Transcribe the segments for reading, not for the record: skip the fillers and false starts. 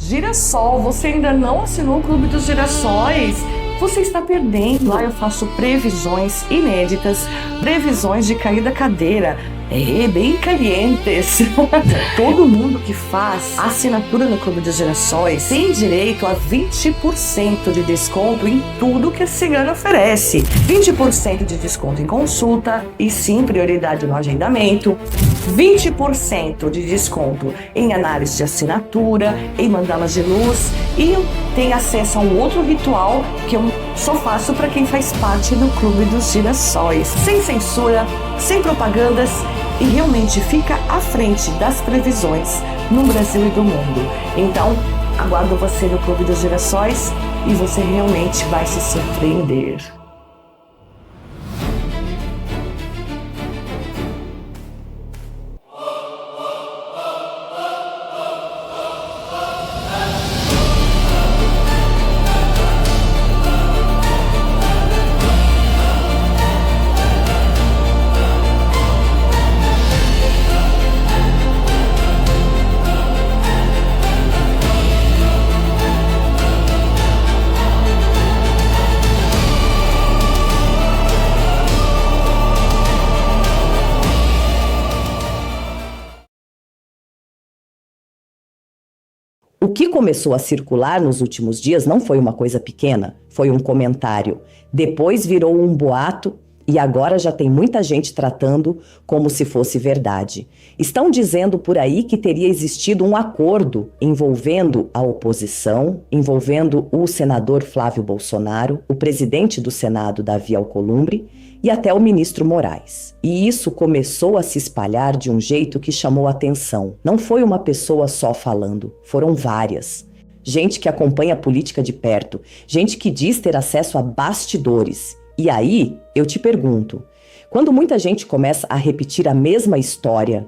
Girassol, você ainda não assinou o Clube dos Girassóis? Você está perdendo. Lá eu faço previsões inéditas, previsões de cair da cadeira. Bem calientes. Todo mundo que faz assinatura no Clube dos Girassóis tem direito a 20% de desconto em tudo que a Cigana oferece. 20% de desconto em consulta e sim prioridade no agendamento. 20% de desconto em análise de assinatura, em mandalas de luz e tem acesso a um outro ritual que eu só faço para quem faz parte do Clube dos Girassóis. Sem censura, sem propagandas e realmente fica à frente das previsões no Brasil e do mundo. Então, aguardo você no Clube dos Girassóis e você realmente vai se surpreender. O que começou a circular nos últimos dias não foi uma coisa pequena, foi um comentário. Depois virou um boato e agora já tem muita gente tratando como se fosse verdade. Estão dizendo por aí que teria existido um acordo envolvendo a oposição, envolvendo o senador Flávio Bolsonaro, o presidente do Senado, Davi Alcolumbre, e até o ministro Moraes. E isso começou a se espalhar de um jeito que chamou a atenção. Não foi uma pessoa só falando, foram várias. Gente que acompanha a política de perto, gente que diz ter acesso a bastidores. E aí, eu te pergunto, quando muita gente começa a repetir a mesma história,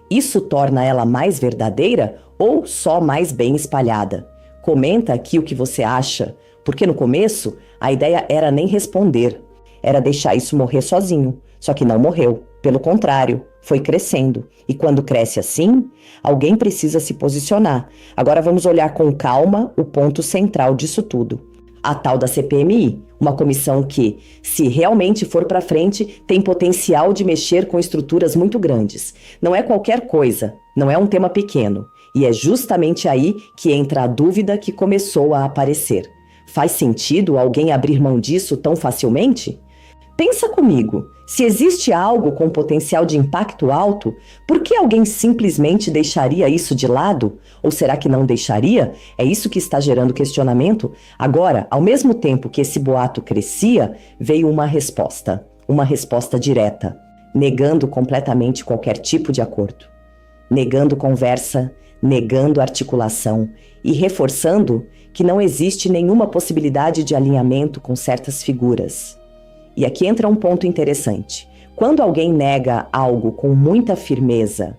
isso torna ela mais verdadeira ou só mais bem espalhada? Comenta aqui o que você acha, porque no começo a ideia era nem responder. Era deixar isso morrer sozinho, só que não morreu. Pelo contrário, foi crescendo. E quando cresce assim, alguém precisa se posicionar. Agora vamos olhar com calma o ponto central disso tudo. A tal da CPMI, uma comissão que, se realmente for para frente, tem potencial de mexer com estruturas muito grandes. Não é qualquer coisa, não é um tema pequeno. E é justamente aí que entra a dúvida que começou a aparecer. Faz sentido alguém abrir mão disso tão facilmente? Pensa comigo, se existe algo com potencial de impacto alto, por que alguém simplesmente deixaria isso de lado? Ou será que não deixaria? É isso que está gerando questionamento? Agora, ao mesmo tempo que esse boato crescia, veio uma resposta direta, negando completamente qualquer tipo de acordo, negando conversa, negando articulação e reforçando que não existe nenhuma possibilidade de alinhamento com certas figuras. E aqui entra um ponto interessante. Quando alguém nega algo com muita firmeza,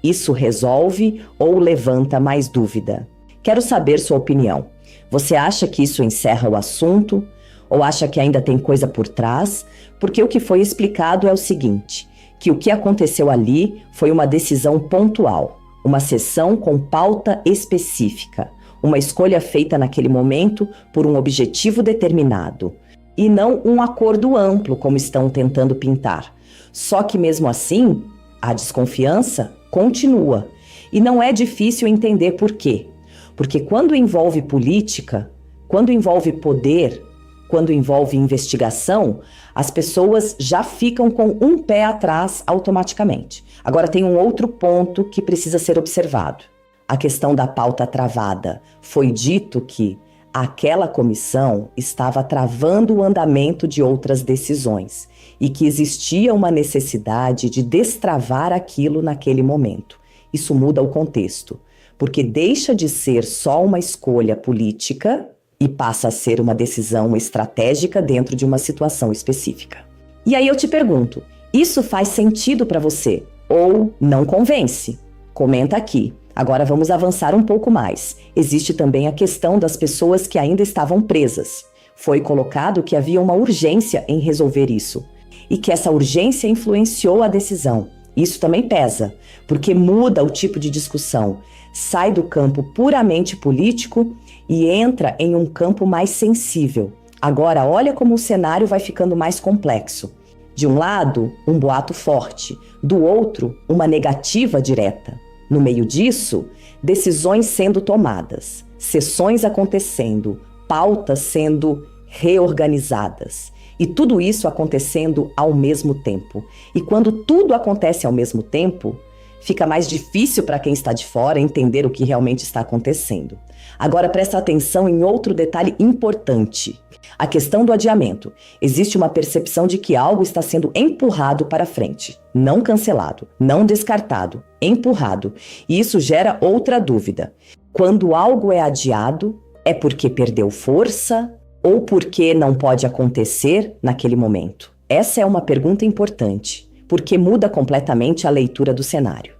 isso resolve ou levanta mais dúvida? Quero saber sua opinião. Você acha que isso encerra o assunto? Ou acha que ainda tem coisa por trás? Porque o que foi explicado é o seguinte, que o que aconteceu ali foi uma decisão pontual, uma sessão com pauta específica, uma escolha feita naquele momento por um objetivo determinado. E não um acordo amplo, como estão tentando pintar. Só que mesmo assim, a desconfiança continua. E não é difícil entender por quê. Porque quando envolve política, quando envolve poder, quando envolve investigação, as pessoas já ficam com um pé atrás automaticamente. Agora tem um outro ponto que precisa ser observado. A questão da pauta travada. Foi dito que aquela comissão estava travando o andamento de outras decisões e que existia uma necessidade de destravar aquilo naquele momento. Isso muda o contexto, porque deixa de ser só uma escolha política e passa a ser uma decisão estratégica dentro de uma situação específica. E aí eu te pergunto, isso faz sentido para você ou não convence? Comenta aqui. Agora vamos avançar um pouco mais. Existe também a questão das pessoas que ainda estavam presas. Foi colocado que havia uma urgência em resolver isso e que essa urgência influenciou a decisão. Isso também pesa, porque muda o tipo de discussão. sai do campo puramente político e entra em um campo mais sensível. Agora, olha como o cenário vai ficando mais complexo. De um lado, um boato forte, do outro, uma negativa direta. No meio disso, decisões sendo tomadas, sessões acontecendo, pautas sendo reorganizadas. E tudo isso acontecendo ao mesmo tempo. E quando tudo acontece ao mesmo tempo, fica mais difícil para quem está de fora entender o que realmente está acontecendo. Agora presta atenção em outro detalhe importante. A questão do adiamento. Existe uma percepção de que algo está sendo empurrado para frente. Não cancelado, não descartado, empurrado. E isso gera outra dúvida. Quando algo é adiado, é porque perdeu força ou porque não pode acontecer naquele momento? Essa é uma pergunta importante, porque muda completamente a leitura do cenário.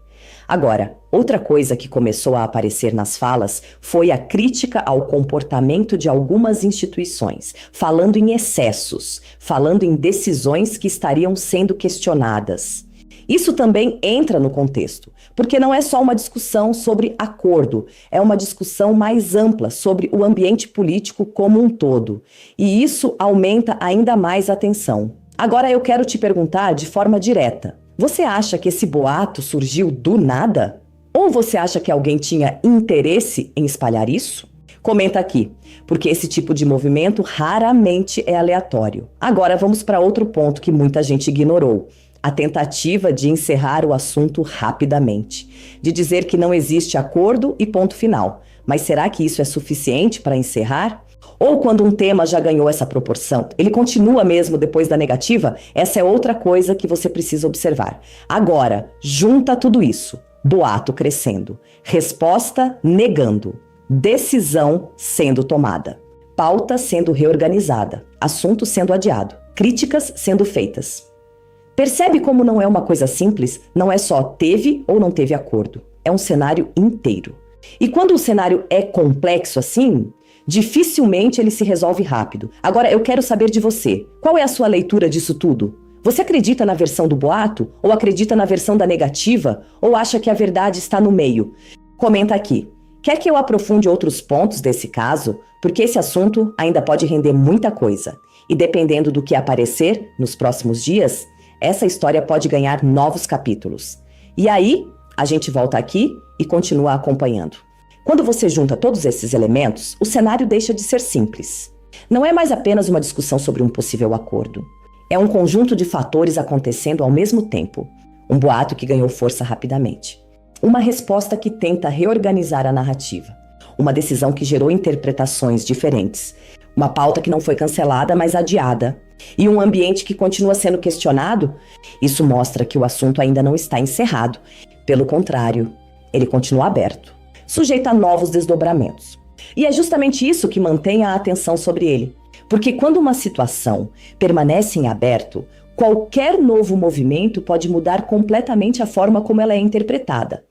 Agora, outra coisa que começou a aparecer nas falas foi a crítica ao comportamento de algumas instituições, falando em excessos, falando em decisões que estariam sendo questionadas. Isso também entra no contexto, porque não é só uma discussão sobre acordo, é uma discussão mais ampla sobre o ambiente político como um todo. E isso aumenta ainda mais a tensão. Agora eu quero te perguntar de forma direta. Você acha que esse boato surgiu do nada? Ou você acha que alguém tinha interesse em espalhar isso? Comenta aqui, porque esse tipo de movimento raramente é aleatório. Agora vamos para outro ponto que muita gente ignorou. A tentativa de encerrar o assunto rapidamente, de dizer que não existe acordo e ponto final. Mas será que isso é suficiente para encerrar? Ou quando um tema já ganhou essa proporção, ele continua mesmo depois da negativa? Essa é outra coisa que você precisa observar. Agora, junta tudo isso. Boato crescendo, resposta negando, decisão sendo tomada, pauta sendo reorganizada, assunto sendo adiado, críticas sendo feitas. Percebe como não é uma coisa simples? Não é só teve ou não teve acordo. É um cenário inteiro. E quando o cenário é complexo assim, dificilmente ele se resolve rápido. Agora, eu quero saber de você. Qual é a sua leitura disso tudo? Você acredita na versão do boato? Ou acredita na versão da negativa? Ou acha que a verdade está no meio? Comenta aqui. Quer que eu aprofunde outros pontos desse caso? Porque esse assunto ainda pode render muita coisa. E dependendo do que aparecer nos próximos dias, essa história pode ganhar novos capítulos. E aí, a gente volta aqui e continua acompanhando. Quando você junta todos esses elementos, o cenário deixa de ser simples. Não é mais apenas uma discussão sobre um possível acordo. É um conjunto de fatores acontecendo ao mesmo tempo. Um boato que ganhou força rapidamente. Uma resposta que tenta reorganizar a narrativa. Uma decisão que gerou interpretações diferentes. Uma pauta que não foi cancelada, mas adiada. E um ambiente que continua sendo questionado. Isso mostra que o assunto ainda não está encerrado. Pelo contrário, ele continua aberto, sujeito a novos desdobramentos. E é justamente isso que mantém a atenção sobre ele. Porque quando uma situação permanece em aberto, qualquer novo movimento pode mudar completamente a forma como ela é interpretada.